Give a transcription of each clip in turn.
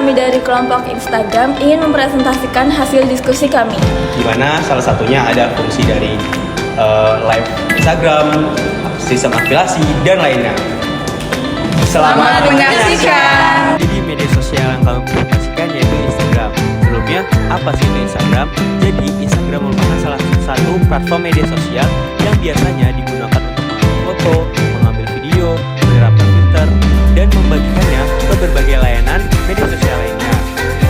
kami dari kelompok Instagram ingin mempresentasikan hasil diskusi kami. Di mana salah satunya ada fungsi dari live Instagram, sistem afiliasi, dan lainnya. Selamat menyaksikan! Jadi media sosial yang kami presentasikan yaitu Instagram. Sebelumnya, apa sih itu Instagram? Jadi Instagram merupakan salah satu platform media sosial yang biasanya digunakan untuk mengambil foto, mengambil video, menerapkan filter, dan membagikannya ke berbagai layanan media sosial lainnya.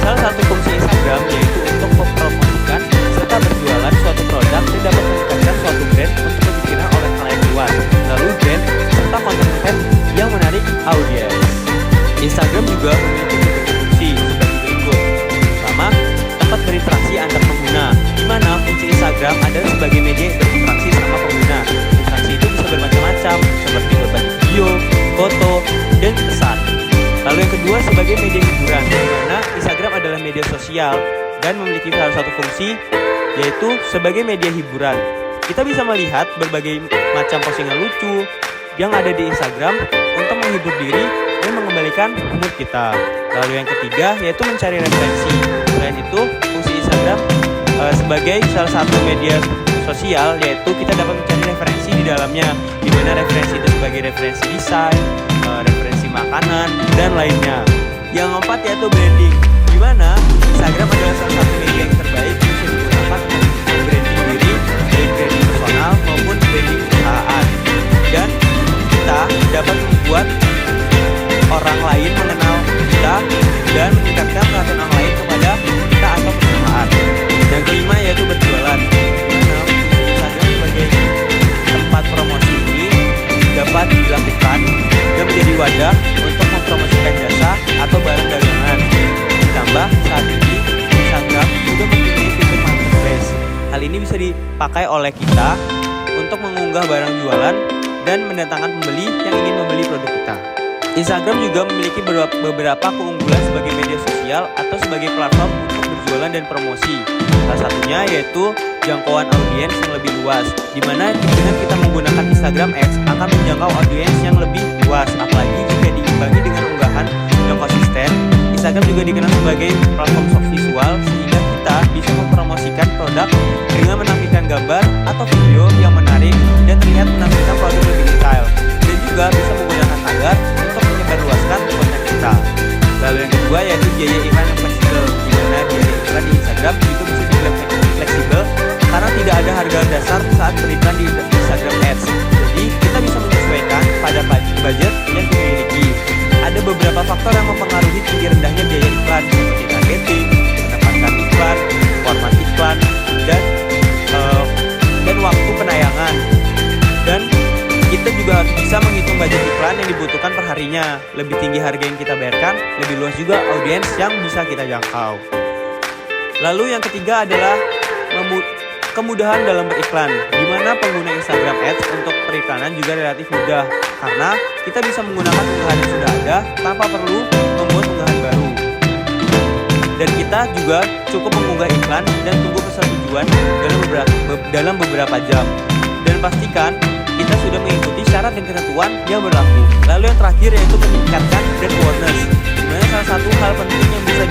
Salah satu fungsi Instagram yaitu untuk mempromosikan serta berjualan suatu produk yang dapat meningkatkan suatu brand untuk dikenal oleh khalayak luas melalui brand serta konten-konten yang menarik audiens. Instagram juga memiliki beberapa fungsi sebagai berikut. Pertama, tempat berinteraksi antar pengguna, di mana fungsi Instagram adalah sebagai media berinteraksi sama pengguna. Interaksi itu bisa bermacam-macam, seperti berbagi video, foto, dan pesan. Lalu yang kedua sebagai media hiburan, di mana Instagram adalah media sosial dan memiliki salah satu fungsi yaitu sebagai media hiburan. Kita bisa melihat berbagai macam postingan lucu yang ada di Instagram untuk menghibur diri dan mengembalikan mood kita. Lalu yang ketiga yaitu mencari referensi. Selain itu, fungsi Instagram sebagai salah satu media sosial yaitu kita dapat mencari referensi di dalamnya, di mana referensi itu sebagai referensi desain, referensi makanan, dan lainnya. Yang keempat yaitu branding, di mana Instagram adalah salah satu media yang terbaik yang bisa digunakan untuk branding diri, baik branding personal maupun branding perusahaan. Dan kita dapat membuat orang lain mengenal kita dan meningkatkan perhatian orang lain kepada kita atau perusahaan. Yang kelima yaitu berjualan, di mana Instagram sebagai tempat promosi ini dapat dilakukan dan menjadi wadah untuk mempromosikan jasa atau barang dagangan. Ditambah saat ini Instagram juga mempunyai fitur marketplace. Hal ini bisa dipakai oleh kita untuk mengunggah barang jualan dan mendatangkan pembeli yang ingin membeli produk kita. Instagram juga memiliki beberapa keunggulan sebagai media sosial atau sebagai platform untuk berjualan dan promosi. Salah satunya yaitu jangkauan audiens yang lebih luas, di mana dengan kita menggunakan Instagram Ads akan menjangkau audiens yang lebih luas, apalagi jika diimbangi dengan unggahan yang konsisten. Instagram juga dikenal sebagai platform soft visual, sehingga kita bisa mempromosikan produk dengan menampilkan gambar atau video yang menarik dan terlihat menampilkan produk lebih detail, dan juga bisa menggunakan tagar untuk menyebarluaskan konten kita. Lalu yang kedua yaitu biaya iklan yang fleksibel, di mana biaya iklan di Instagram itu bisa dibilang fleksibel karena tidak ada harga dasar saat beriklan di Instagram Ads. Jadi kita bisa menyesuaikan pada budget yang kita miliki. Ada beberapa faktor yang mempengaruhi tinggi rendahnya biaya iklan, seperti targeting, penempatan iklan, format iklan, dan waktu penayangan. Dan kita juga harus bisa menghitung budget iklan yang dibutuhkan per harinya. Lebih tinggi harga yang kita bayarkan, lebih luas juga audiens yang bisa kita jangkau. Lalu yang ketiga adalah kemudahan dalam beriklan, di mana pengguna Instagram Ads untuk periklanan juga relatif mudah, karena kita bisa menggunakan unggahan yang sudah ada tanpa perlu membuat unggahan baru. Dan kita juga cukup mengunggah iklan dan tunggu persetujuan dalam beberapa jam. Dan pastikan kita sudah mengikuti syarat dan ketentuan yang berlaku. Lalu yang terakhir yaitu meningkatkan brand awareness, di mana salah satu hal penting yang bisa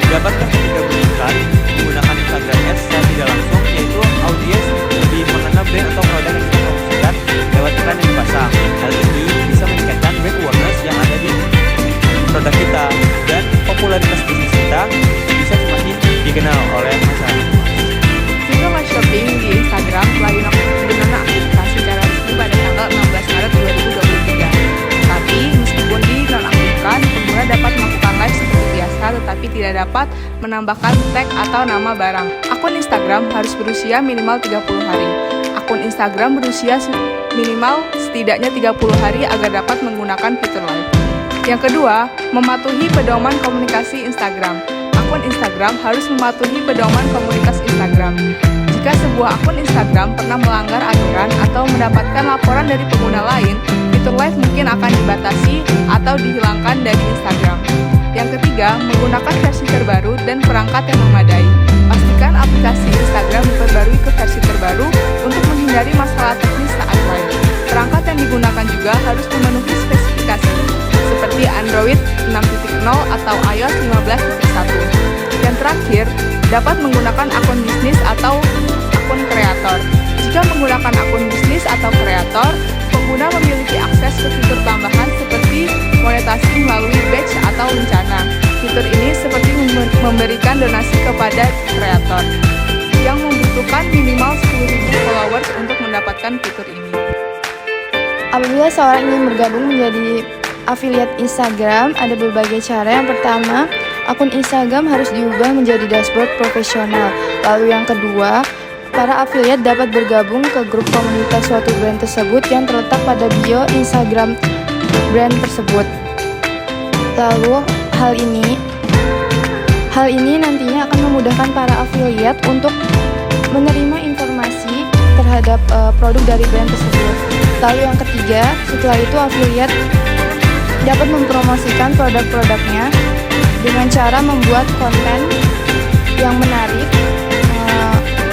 didapatkan ketika beriklan menggunakan Instagram Ads secara tidak langsung, yaitu audiens lebih mengenal brand atau produk yang kita promosikan lewat iklan yang dipasang. Hal ini bisa meningkatkan brand awareness yang ada di produk kita, dan popularitas bisnis kita bisa semakin dikenal oleh masyarakat. Jika live shopping di Instagram telah dinonaktifkan secara resmi pada tanggal 16 Maret 2023. Tapi meskipun dinonaktifkan, pengguna dapat melakukan live seperti biasa, tetapi tidak dapat menambahkan tag atau nama barang. Akun Instagram harus berusia minimal 30 hari. Akun Instagram berusia minimal setidaknya 30 hari agar dapat menggunakan fitur live. Yang kedua, mematuhi pedoman komunikasi Instagram. Akun Instagram harus mematuhi pedoman komunikasi Instagram. Jika sebuah akun Instagram pernah melanggar aturan atau mendapatkan laporan dari pengguna lain, fitur live mungkin akan dibatasi atau dihilangkan dari Instagram. Yang ketiga, menggunakan versi terbaru dan perangkat yang memadai. Pastikan aplikasi Instagram diperbarui ke versi terbaru untuk menghindari masalah teknis saat live. Perangkat yang digunakan juga harus memenuhi spesifikasi, seperti Android 6.0 atau iOS 15.1. Dan terakhir, dapat menggunakan akun bisnis atau akun kreator. Jika menggunakan akun bisnis atau kreator, pengguna memiliki akses ke fitur tambahan seperti monetasi melalui badge atau lencana. Fitur ini seperti memberikan donasi kepada kreator yang membutuhkan minimal 10.000 followers untuk mendapatkan fitur ini. Apabila seorang ingin bergabung menjadi affiliate Instagram, ada berbagai cara. Yang pertama, akun Instagram harus diubah menjadi dashboard profesional. Lalu yang kedua, para affiliate dapat bergabung ke grup komunitas suatu brand tersebut yang terletak pada bio Instagram brand tersebut. Lalu hal ini nantinya akan memudahkan para affiliate untuk menerima informasi terhadap produk dari brand tersebut. Lalu yang ketiga, setelah itu affiliate dapat mempromosikan produk-produknya dengan cara membuat konten yang menarik,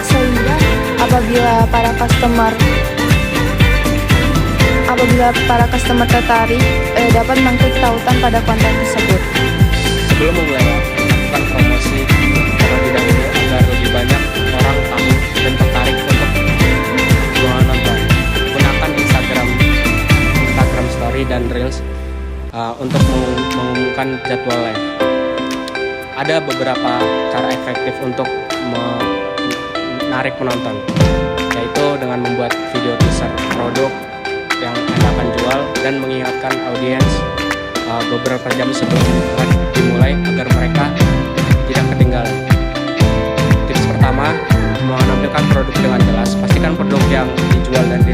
sehingga apabila para customer tertarik, dapat mengklik tautan pada konten tersebut. Sebelum memulai, lakukan promosi terlebih dahulu agar lebih banyak orang tahu dan tertarik untuk menonton. Gunakan Instagram Story dan Reels untuk mengumumkan jadwal live. Ada beberapa cara efektif untuk menarik penonton, yaitu dengan membuat video teaser produk yang Anda akan jual dan mengingatkan audiens beberapa jam sebelum live dimulai agar mereka tidak ketinggalan. Tips pertama, menampilkan produk dengan jelas. Pastikan produk yang dijual dan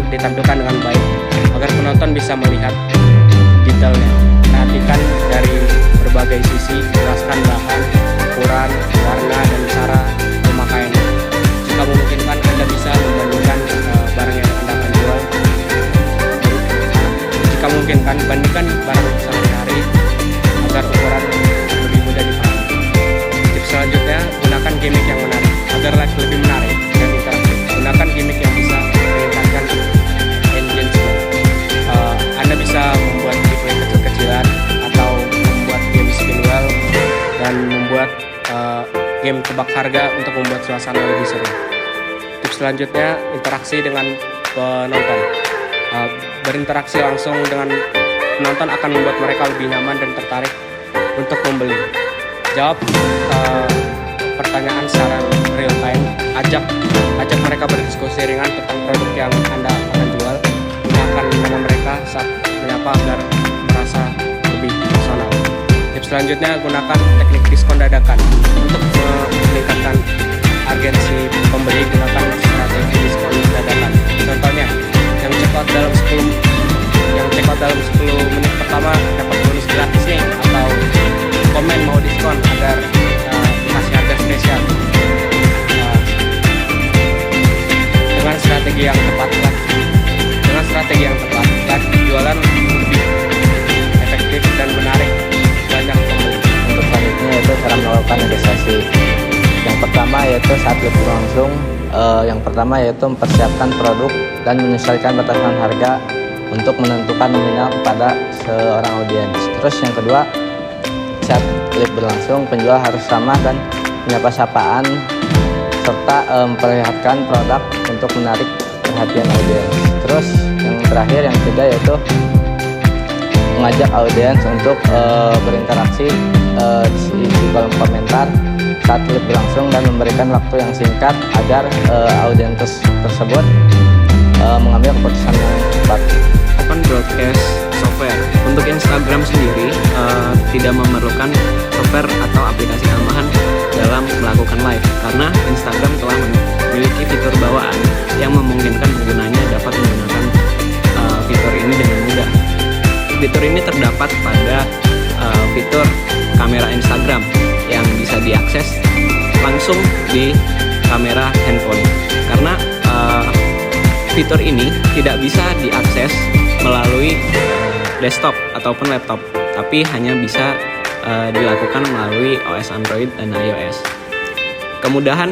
ditampilkan dengan baik agar penonton bisa melihat detailnya. Perhatikan dari berbagai sisi, jelaskan bahan, ukuran, warna, dan cara pemakaiannya. Jika memungkinkan, Anda bisa membandingkan barang yang Anda akan jual. Jika memungkinkan, bandingkan barang sehari-hari agar ukuran lebih mudah dipahami. Tips selanjutnya, gunakan gimmick yang menarik agar live lebih menarik dan interaktif. Gunakan gimmick yang bisa meningkatkan engagement. Anda bisa membuat giveaway kecil-kecilan atau membuat game spin wheel dan membuat game tebak harga untuk membuat suasana lebih seru. Tips selanjutnya, interaksi dengan penonton. Berinteraksi langsung dengan penonton akan membuat mereka lebih nyaman dan tertarik untuk membeli. Jawab pertanyaan secara real time. Ajak mereka berdiskusi ringan tentang produk yang Anda akan jual. Gunakan nama mereka saat menyapa agar merasa lebih personal. Tips selanjutnya, gunakan teknik diskon dadakan untuk meningkatkan agensi pembeli. Gunakan strategi diskon dadakan. Contohnya, yang check out dalam 10 menit pertama dapat bonus gratis nih, atau komen mau diskon agar dikasih harga spesial. Dengan strategi yang tepat, live jualan lebih efektif dan menarik banyak pembeli. Untuk selanjutnya yaitu cara melakukan negosiasi. Yang pertama yaitu saat live berlangsung, yang pertama yaitu mempersiapkan produk dan menyesuaikan batasan harga untuk menentukan nominal kepada seorang audiens. Terus yang kedua, saat live berlangsung, penjual harus ramah dan menyapa-sapaan serta memperlihatkan produk untuk menarik perhatian audiens. Terus yang terakhir, yang ketiga yaitu mengajak audiens untuk berinteraksi di kolom komentar saat live berlangsung dan memberikan waktu yang singkat agar audiens tersebut mengambil keputusan yang tepat. Open broadcast software untuk Instagram sendiri tidak memerlukan software atau aplikasi tambahan dalam melakukan live, karena Instagram telah memiliki fitur bawaan yang memungkinkan penggunanya dapat menggunakan fitur ini dengan mudah. Fitur ini terdapat pada fitur kamera Instagram yang bisa diakses langsung di kamera handphone, karena fitur ini tidak bisa diakses melalui desktop ataupun laptop, tapi hanya bisa dilakukan melalui OS Android dan iOS. Kemudahan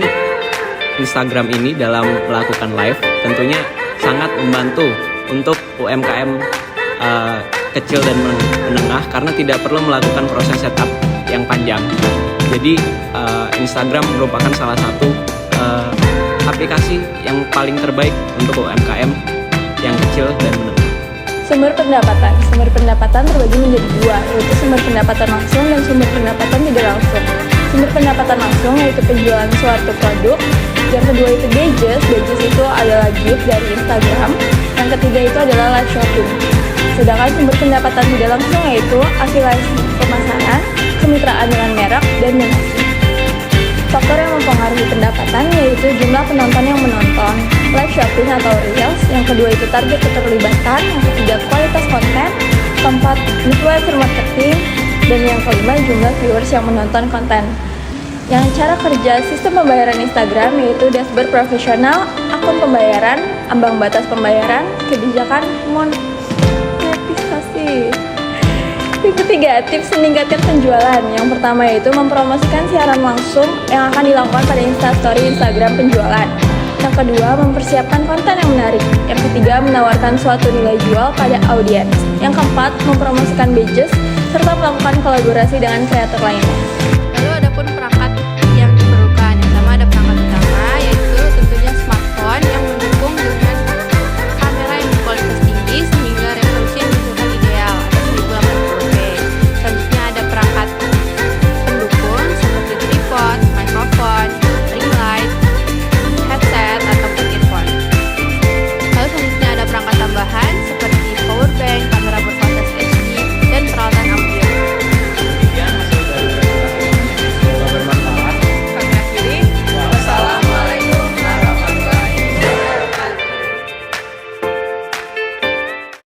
Instagram ini dalam melakukan live tentunya sangat membantu untuk UMKM kecil dan menengah karena tidak perlu melakukan proses setup yang panjang. Jadi Instagram merupakan salah satu aplikasi yang paling terbaik untuk UMKM yang kecil dan menengah. Sumber pendapatan terbagi menjadi dua, yaitu sumber pendapatan langsung dan sumber pendapatan tidak langsung. Sumber pendapatan langsung yaitu penjualan suatu produk. Yang kedua itu badges itu adalah gift dari Instagram. Yang ketiga itu adalah live shopping. Sedangkan sumber pendapatan tidak langsung yaitu afiliasi pemasaran, kemitraan dengan merek, dan donasi. Faktor yang mempengaruhi pendapatan yaitu jumlah penonton yang menonton, live shopping atau reels, yang kedua itu target keterlibatan, yang ketiga kualitas konten, keempat influencer marketing, dan yang kelima jumlah viewers yang menonton konten. Yang cara kerja sistem pembayaran Instagram yaitu dashboard profesional, akun pembayaran, ambang batas pembayaran, kebijakan monetisasi. Yang ketiga, tips meningkatkan penjualan. Yang pertama yaitu mempromosikan siaran langsung yang akan dilakukan pada Instastory Instagram penjualan. Yang kedua, mempersiapkan konten yang menarik. Yang ketiga, menawarkan suatu nilai jual pada audiens. Yang keempat, mempromosikan badges serta melakukan kolaborasi dengan kreator lainnya.